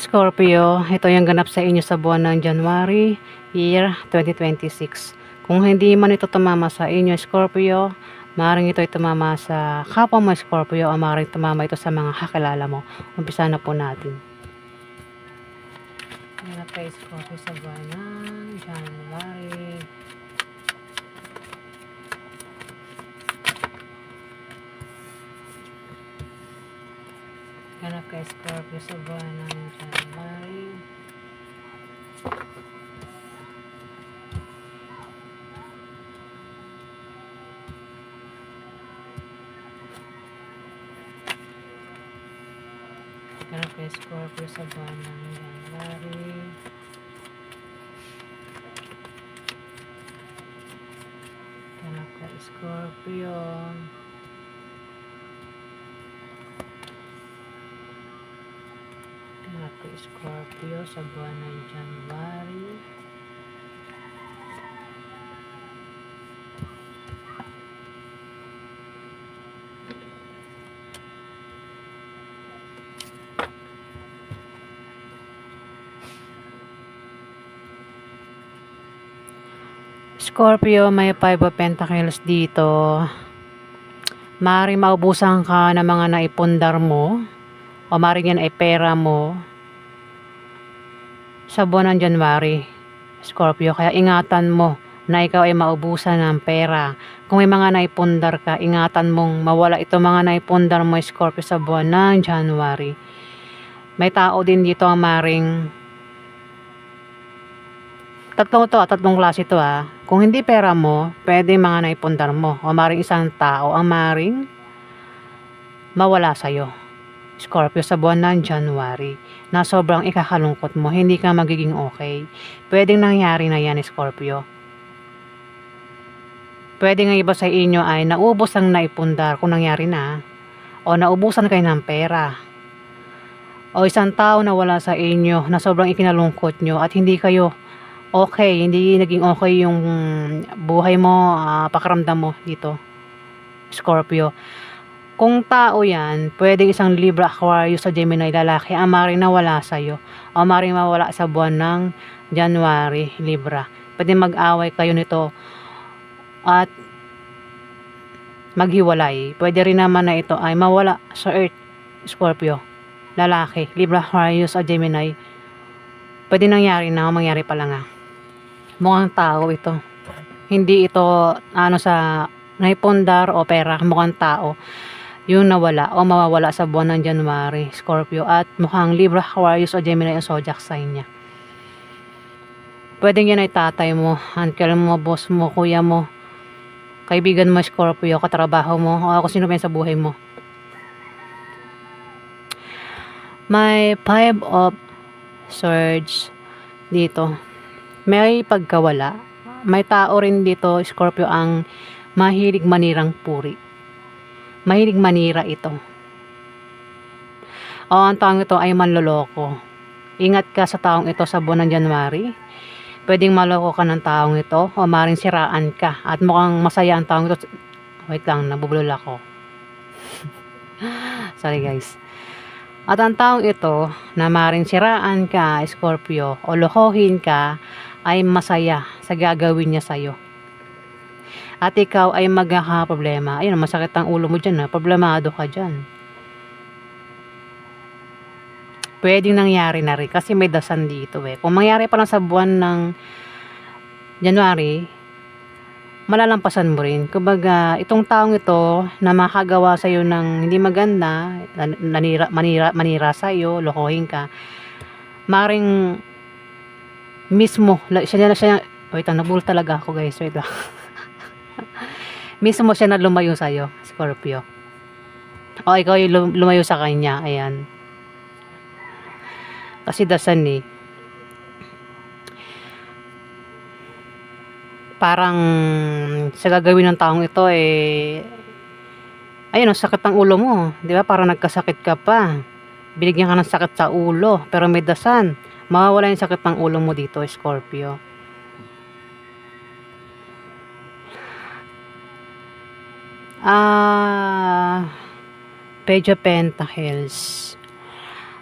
Scorpio, ito yung ganap sa inyo sa buwan ng January, year 2026. Kung hindi man ito tumama sa inyo, Scorpio, maaaring ito ay tumama sa kapwa mo, Scorpio, o maaaring tumama ito sa mga kakilala mo. Umpisa na po natin. Ganap kay Scorpio sa buwan ng January. Ganap kay Scorpio sa buwan ng January. Ganap kay Scorpio sa buwan ng January. Ganap kay Scorpio. Ganap kay Scorpio sa buwan ng January. Scorpio, may 5 of Pentacles dito. Maaaring maubusan ka ng mga naipundar mo o maaaring yan ay pera mo sa buwan ng January, Scorpio. Kaya ingatan mo na ikaw ay maubusan ng pera. Kung may mga naipundar ka, ingatan mong mawala ito mga naipundar mo, Scorpio, sa buwan ng January. May tao din dito ang maaaring tatlong klase ito Kung hindi pera mo, pwede mga naipundar mo. O maring isang tao ang maring mawala sa'yo, Scorpio, sa buwan ng January. Na sobrang ikakalungkot mo, hindi ka magiging okay. Pwedeng nangyari na yan, Scorpio. Pwede nga iba sa inyo ay naubos ang naipundar kung nangyari na. O naubusan kayo ng pera. O isang tao na wala sa inyo na sobrang ikinalungkot nyo at hindi kayo okay, hindi naging okay yung buhay mo, pakiramdam mo dito, Scorpio. Kung tao yan, pwedeng isang Libra, Aquarius sa Gemini, lalaki, ang maring nawala sa'yo o maring mawala sa buwan ng January, Libra. Pwede mag-away kayo nito at maghiwalay. Pwede rin naman na ito ay mawala sa Earth, Scorpio, lalaki, Libra, Aquarius o Gemini. Pwede nangyari na o mangyari pa lang mukhang tao ito. Hindi ito sa naipundar o pera, mukhang tao yung nawala o mawawala sa buwan ng January, Scorpio. At mukhang Libra, Aquarius o Gemini ang zodiac sign niya. Pwedeng yan ay tatay mo, uncle mo, boss mo, kuya mo, kaibigan mo, Scorpio, katrabaho mo, o kung sino pa yan sa buhay mo. May 5 of Swords dito. May pagkawala. May tao rin dito, Scorpio, ang mahilig manirang puri. Mahilig manira ito. O ang taong ito ay manloloko. Ingat ka sa taong ito sa buwan ng January. Pwedeng maloko ka ng taong ito o maring siraan ka. At mukhang masaya ang taong ito. Wait lang, nabubulol ako. Sorry guys. At ang taong ito na maring siraan ka, Scorpio, o lokohin ka, ay masaya sa gagawin niya sa'yo. At ikaw ay magkakaproblema. Ayun, masakit ang ulo mo dyan. Problemado ka dyan. Pwedeng nangyari na rin kasi may dasan dito Kung mangyari pa lang sa buwan ng January, malalampasan mo rin. Kumbaga, itong taong ito na makagawa sa'yo ng hindi maganda, manira sa'yo, lokohin ka, maring mismo, wait lang, nabul talaga ako guys, wait lang. Mismo siya na lumayo sa'yo, Scorpio. O ikaw yung lumayo sa kanya, ayan. Kasi dasan parang sa gagawin ng taong ito ayun, sakit ang ulo mo, di ba? Parang nagkasakit ka pa, binigyan ka ng sakit sa ulo, pero may dasan, mawawala yung sakit ng ulo mo dito, Scorpio. Page of Pentacles.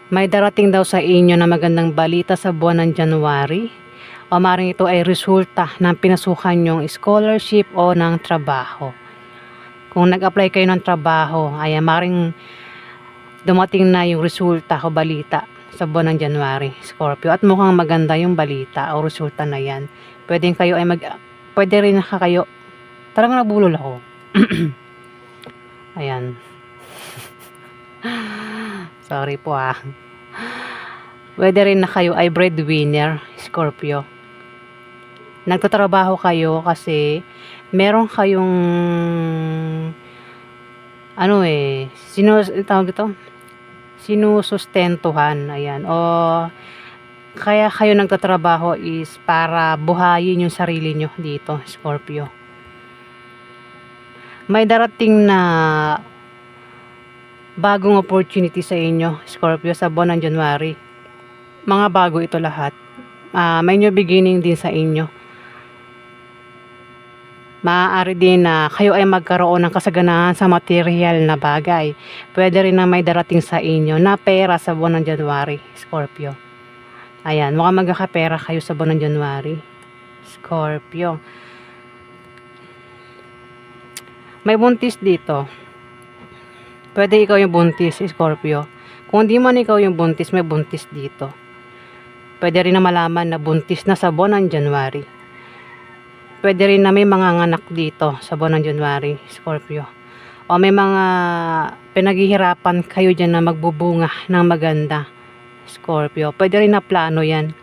May darating daw sa inyo na magandang balita sa buwan ng January. O maaaring ito ay resulta ng pinasukan nyong scholarship o ng trabaho. Kung nag-apply kayo ng trabaho, ay maaaring dumating na yung resulta o balita sa buwan ng January, Scorpio. At mukhang maganda yung balita o resulta na yan. Pwede rin kayo, talagang nabulol ako. Ayan. Sorry po ah. Pwede rin na kayo ay breadwinner, Scorpio. Nagtatrabaho kayo kasi meron kayong tawag ito? Sinusustentuhan, ayan. O kaya kayo nagtatrabaho is para buhayin yung sarili nyo dito, Scorpio. May darating na bagong opportunity sa inyo, Scorpio, sa buwan ng January. Mga bago ito lahat. May new beginning din sa inyo. Maaari din na kayo ay magkaroon ng kasaganahan sa material na bagay. Pwede rin na may darating sa inyo na pera sa buwan ng January, Scorpio. Ayan, mukhang magkakapera kayo sa buwan ng January, Scorpio. May buntis dito. Pwede ikaw yung buntis, Scorpio. Kung di man ikaw yung buntis, may buntis dito. Pwede rin na malaman na buntis na sa buwan ng January. Pwede rin na may mga anak dito sa buwan ng January, Scorpio. O may mga pinaghihirapan kayo dyan na magbubunga ng maganda, Scorpio. Pwede rin na plano yan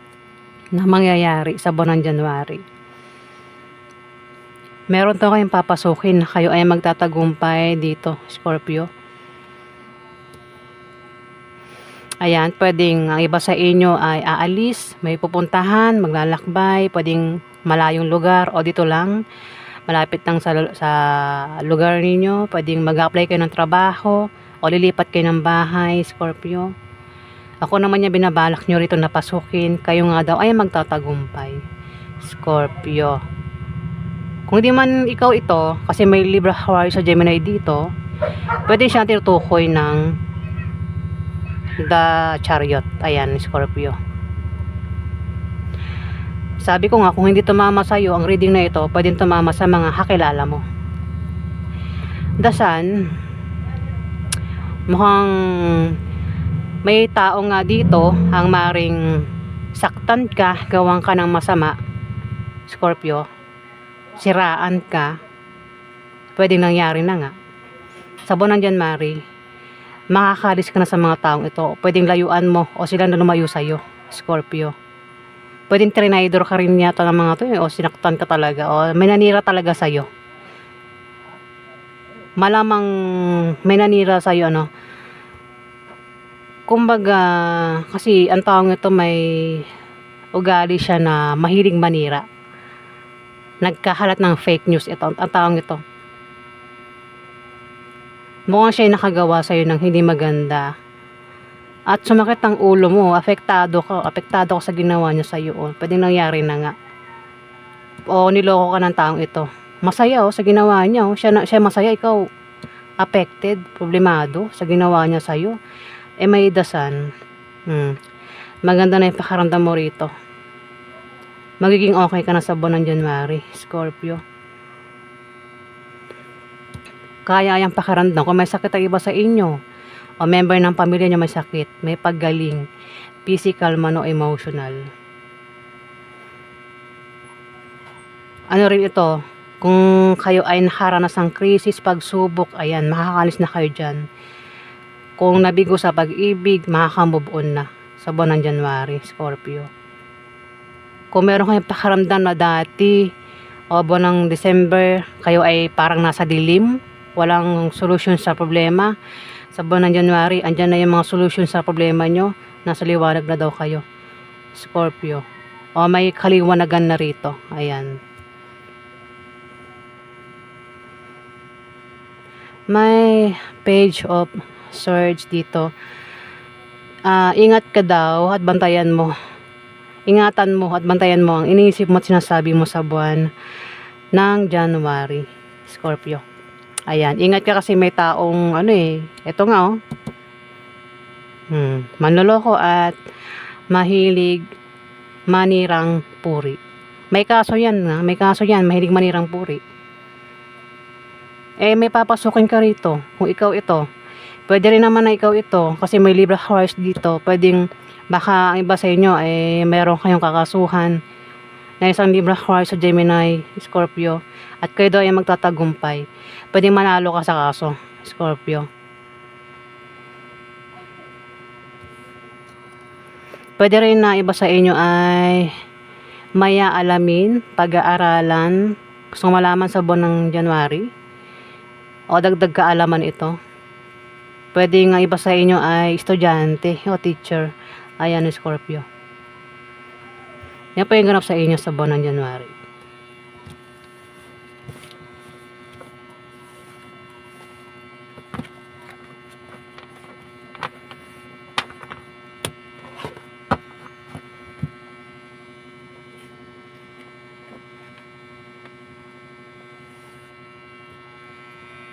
na mangyayari sa buwan ng January. Meron to kayong papasukin na kayo ay magtatagumpay dito, Scorpio. Ayan, pwedeng ang iba sa inyo ay aalis, may pupuntahan, maglalakbay, pwedeng malayong lugar o dito lang, malapit lang sa lugar ninyo. Pwedeng mag-apply kayo ng trabaho o lilipat kayo ng bahay, Scorpio. Ako naman niya binabalak nyo rito na pasukin, kayo nga daw ay magtatagumpay, Scorpio. Kung di man ikaw ito, kasi may Libra Aquarius sa Gemini dito, pwede siya tinutukoy ng The Chariot. Ayan, Scorpio. Sabi ko nga, kung hindi tumama sa'yo ang reading na ito, pwedeng tumama sa mga kakilala mo. The Sun, mukhang may tao nga dito ang maring saktan ka, gawan ka ng masama, Scorpio. Siraan ka, pwedeng nangyari na nga. Sa buwan ng January, makakalis ka na sa mga taong ito. Pwedeng layuan mo o sila na lumayo sa'yo, Scorpio. Pwedeng trinidor ka rin yata ng mga to o sinaktan ka talaga o may nanira talaga sa'yo. Malamang may nanira sa'yo, ano. Kumbaga, kasi ang taong ito may ugali siya na mahilig manira. Nagkahalat ng fake news ito, ang taong ito. Mukhang siya nakagawa sa'yo ng hindi maganda. At sumakit ang ulo mo, apektado ka sa ginawa niya sa'yo. Pwedeng nangyari na nga. O niloko ka ng taong ito. Masaya sa ginawa niya. Siya masaya, ikaw affected, problemado sa ginawa niya sa'yo. May dasan. Maganda na yung pakaramdam mo rito. Magiging okay ka na sa buwan ng January, Scorpio. Kaya yung pakaramdam. Kung may sakit ang iba sa inyo, o member ng pamilya niyo may sakit, may paggaling, physical man o emotional. Ano rin ito, kung kayo ay nakaranas ng krisis, pagsubok, ayan, makakalis na kayo dyan. Kung nabigo sa pag-ibig, makakamove on na sa buwan ng January, Scorpio. Kung meron kayong pakaramdam na dati, o buwan ng December, kayo ay parang nasa dilim, walang solution sa problema, sa buwan ng January, andyan na yung mga solution sa problema nyo, nasa liwanag na daw kayo, Scorpio. O may kaliwanagan na rito, ayan. May Page of Swords dito. Ingat ka daw at bantayan mo. Ingatan mo at bantayan mo ang iniisip mo at sinasabi mo sa buwan ng January, Scorpio. Ayan, ingat ka kasi may taong ito nga Manloloko at mahilig manirang puri. May kaso yan, may kaso yan, mahilig manirang puri. May papasukin ka rito kung ikaw ito. Pwede rin naman na ikaw ito kasi may Libra Hearts dito. Pwedeng baka ang iba sa inyo meron kayong kakasuhan na isang Libra Hearts sa Gemini, Scorpio, at kayo daw ay magtatagumpay. Pwedeng manalo ka sa kaso, Scorpio. Pwede rin na iba sa inyo ay may aalamin, pag-aaralan, gusto malaman sa buwan ng January, o dagdag kaalaman ito. Pwede nga iba sa inyo ay estudyante o teacher. Ayan, Scorpio. Yan po yung ganap sa inyo sa buwan ng January.